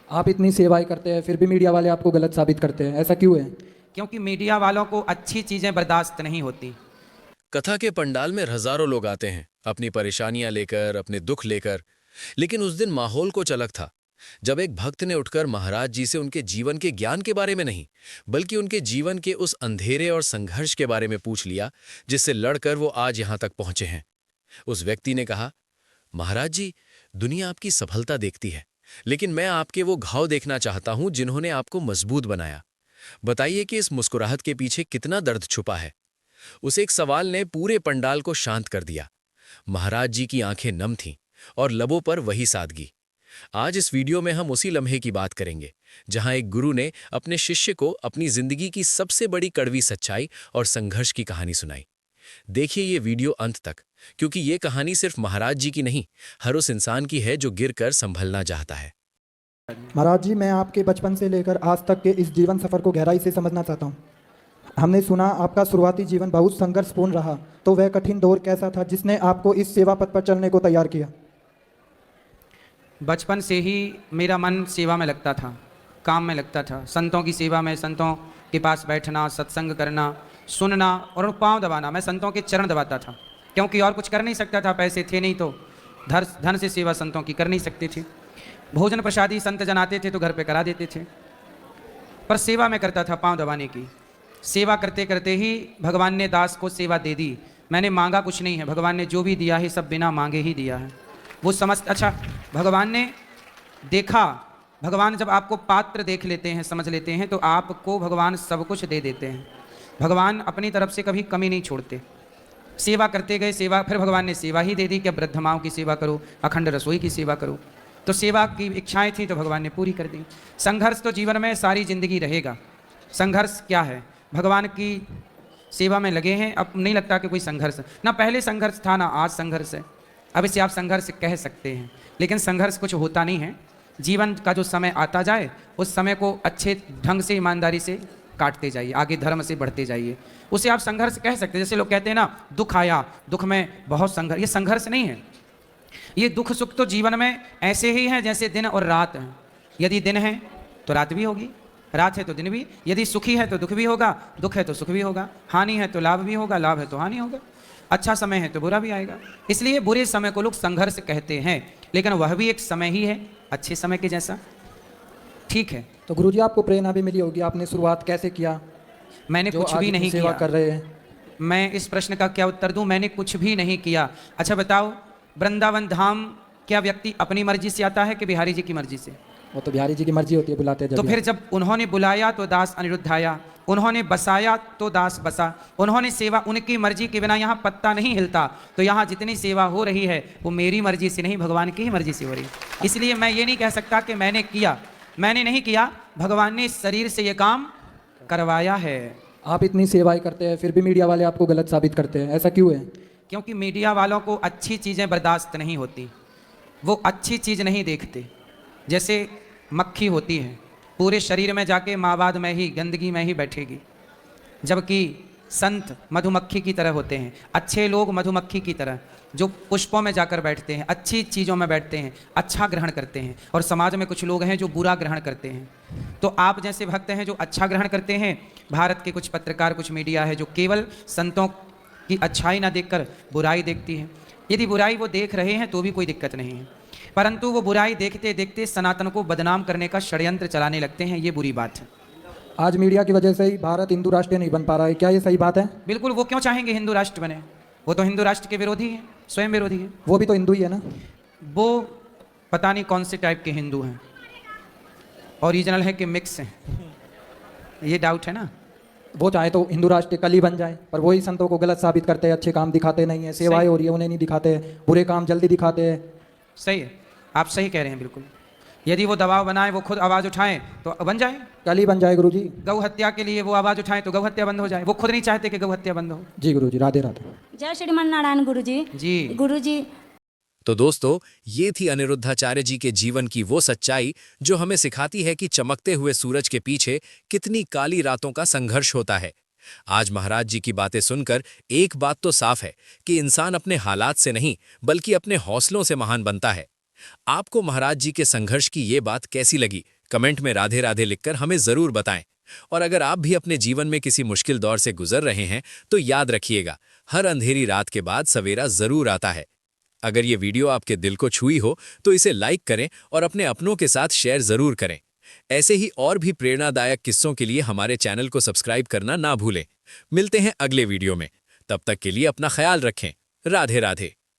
आप इतनी सेवाएं करते हैं फिर भी मीडिया वाले आपको गलत साबित करते हैं, ऐसा क्यों है? क्योंकि मीडिया वालों को अच्छी चीज़ें बर्दाश्त नहीं होती। कथा के पंडाल में हजारों लोग आते हैं अपनी परेशानियां लेकर, अपने दुख लेकर। लेकिन उस दिन माहौल कुछ अलग था। जब एक भक्त ने उठकर महाराज जी से उनके जीवन के ज्ञान के बारे में नहीं, बल्कि उनके जीवन के उस अंधेरे और संघर्ष के बारे में पूछ लिया जिससे लड़कर वो आज यहां तक पहुंचे हैं। उस व्यक्ति ने कहा, महाराज जी, दुनिया आपकी सफलता देखती है, लेकिन मैं आपके वो घाव देखना चाहता हूं जिन्होंने आपको मजबूत बनाया। बताइए कि इस मुस्कुराहट के पीछे कितना दर्द छुपा है। उस एक सवाल ने पूरे पंडाल को शांत कर दिया। महाराज जी की आंखें नम थीं और लबों पर वही सादगी। आज इस वीडियो में हम उसी लम्हे की बात करेंगे जहां एक गुरु ने अपने शिष्य को अपनी जिंदगी की सबसे बड़ी कड़वी सच्चाई और संघर्ष की कहानी सुनाई। देखिए ये वीडियो अंत तक, क्योंकि ये कहानी सिर्फ महाराज जी की नहीं, हर उस इंसान की है जो गिरकर संभलना चाहता है। महाराज जी, मैं आपके बचपन से लेकर आज तक के इस जीवन सफ़र को गहराई से समझना चाहता हूँ। हमने सुना आपका शुरुआती जीवन बहुत संघर्षपूर्ण रहा, तो वह कठिन दौर कैसा था जिसने आपको इस सेवा पथ पर चलने को तैयार किया? बचपन से ही मेरा मन सेवा में लगता था, काम में लगता था, संतों की सेवा में, संतों के पास बैठना, सत्संग करना, सुनना और पाँव दबाना। मैं संतों के चरण दबाता था क्योंकि और कुछ कर नहीं सकता था, पैसे थे नहीं तो धन से सेवा संतों की कर नहीं सकते थे। भोजन प्रसादी संत जन आते थे तो घर पे करा देते थे, पर सेवा में करता था पाँव दबाने की। सेवा करते करते ही भगवान ने दास को सेवा दे दी। मैंने मांगा कुछ नहीं है, भगवान ने जो भी दिया है सब बिना मांगे ही दिया है। वो अच्छा, भगवान ने देखा, भगवान जब आपको पात्र देख लेते हैं, समझ लेते हैं, तो आपको भगवान सब कुछ दे देते हैं। भगवान अपनी तरफ से कभी कमी नहीं छोड़ते। सेवा करते गए, सेवा, फिर भगवान ने सेवा ही दे दी कि वृद्ध माँओं की सेवा करो, अखंड रसोई की सेवा करो। तो सेवा की इच्छाएं थी तो भगवान ने पूरी कर दी। संघर्ष तो जीवन में सारी जिंदगी रहेगा। संघर्ष क्या है? भगवान की सेवा में लगे हैं, अब नहीं लगता कि कोई संघर्ष ना, पहले संघर्ष था ना आज संघर्ष है। अब इसे आप संघर्ष कह सकते हैं, लेकिन संघर्ष कुछ होता नहीं है। जीवन का जो समय आता जाए उस समय को अच्छे ढंग से, ईमानदारी से काटते जाइए, आगे धर्म से बढ़ते जाइए, उसे आप संघर्ष कह सकते हैं। जैसे लोग कहते हैं ना, दुख आया, दुख में बहुत संघर्ष, ये संघर्ष नहीं है। ये दुख सुख तो जीवन में ऐसे ही हैं जैसे दिन और रात हैं। यदि दिन है तो रात भी होगी, रात है तो दिन भी। यदि सुखी है तो दुख भी होगा, दुख है तो सुख भी होगा। हानि है तो लाभ भी होगा, लाभ है तो हानि होगा। अच्छा समय है तो बुरा भी आएगा। इसलिए बुरे समय को लोग संघर्ष कहते हैं, लेकिन वह भी एक समय ही है, अच्छे समय के जैसा। ठीक है, तो गुरुजी, आपको प्रेरणा भी मिली होगी, आपने शुरुआत कैसे किया? मैंने कुछ भी नहीं सेवा किया। कर रहे हैं। मैं इस प्रश्न का क्या उत्तर दूं? मैंने कुछ भी नहीं किया। अच्छा बताओ, वृंदावन धाम क्या व्यक्ति अपनी मर्जी से आता है कि बिहारी जी की मर्जी से? वो तो बिहारी जी की मर्जी होती है, बुलाते हैं जब तो भी फिर जब उन्होंने बुलाया तो दास अनिरुद्ध आया, उन्होंने बसाया तो दास बसा, उन्होंने सेवा, उनकी मर्जी के बिना यहाँ पत्ता नहीं हिलता। तो यहाँ जितनी सेवा हो रही है वो मेरी मर्जी से नहीं, भगवान की ही मर्जी से हो रही है। इसलिए मैं ये नहीं कह सकता कि मैंने किया, मैंने नहीं किया, भगवान ने शरीर से ये काम करवाया है। आप इतनी सेवाएं करते हैं फिर भी मीडिया वाले आपको गलत साबित करते हैं, ऐसा क्यों है? क्योंकि मीडिया वालों को अच्छी चीज़ें बर्दाश्त नहीं होती, वो अच्छी चीज़ नहीं देखते। जैसे मक्खी होती है, पूरे शरीर में जाके मावाद में ही, गंदगी में ही बैठेगी, जबकि संत मधुमक्खी की तरह होते हैं। अच्छे लोग मधुमक्खी की तरह जो पुष्पों में जाकर बैठते हैं, अच्छी चीज़ों में बैठते हैं, अच्छा ग्रहण करते हैं। और समाज में कुछ लोग हैं जो बुरा ग्रहण करते हैं। तो आप जैसे भक्त हैं जो अच्छा ग्रहण करते हैं। भारत के कुछ पत्रकार, कुछ मीडिया है जो केवल संतों की अच्छाई ना देखकर बुराई देखती है। यदि बुराई वो देख रहे हैं तो भी कोई दिक्कत नहीं है, परंतु वो बुराई देखते देखते सनातन को बदनाम करने का षड्यंत्र चलाने लगते हैं। ये बुरी बात है। आज मीडिया की वजह से ही भारत हिंदू राष्ट्र नहीं बन पा रहा है, क्या ये सही बात है? बिल्कुल, वो क्यों चाहेंगे हिंदू राष्ट्र बने? वो तो हिंदू राष्ट्र के विरोधी हैं, स्वयं विरोधी हैं। वो भी तो हिंदू ही है ना। वो पता नहीं कौन से टाइप के हिंदू हैं, ओरिजिनल है कि मिक्स हैं, ये डाउट है ना। वो चाहे तो हिंदू राष्ट्र कल ही बन जाए, पर वही संतों को गलत साबित करते हैं, अच्छे काम दिखाते नहीं है, सेवाएं हो रही है उन्हें नहीं दिखाते हैं, बुरे काम जल्दी दिखाते हैं। सही है, आप सही कह रहे हैं बिल्कुल। यदि वो दबाव बनाए, वो खुद आवाज़ उठाएं तो बन जाए। कल ही बन जाए गुरुजी। गौ हत्या के लिए वो आवाज़ उठाएं तो गौ हत्या बंद हो जाए। वो खुद नहीं चाहते कि गौ हत्या बंद हो। जी गुरुजी, राधे राधे। जय श्रीमान नारायण गुरुजी। जी गुरुजी, तो दोस्तों, ये थी अनिरुद्धाचार्य जी के जीवन की वो सच्चाई जो हमें सिखाती है कि चमकते हुए सूरज के पीछे कितनी काली रातों का संघर्ष होता है। आज महाराज जी की बातें सुनकर एक बात तो साफ है कि इंसान अपने हालात से नहीं बल्कि अपने हौसलों से महान बनता है। आपको महाराज जी के संघर्ष की ये बात कैसी लगी, कमेंट में राधे राधे लिखकर हमें जरूर बताएं। और अगर आप भी अपने जीवन में किसी मुश्किल दौर से गुजर रहे हैं तो याद रखिएगा, हर अंधेरी रात के बाद सवेरा जरूर आता है। अगर ये वीडियो आपके दिल को छुई हो तो इसे लाइक करें और अपने अपनों के साथ शेयर जरूर करें। ऐसे ही और भी प्रेरणादायक किस्सों के लिए हमारे चैनल को सब्सक्राइब करना ना भूलें। मिलते हैं अगले वीडियो में, तब तक के लिए अपना ख्याल रखें। राधे राधे।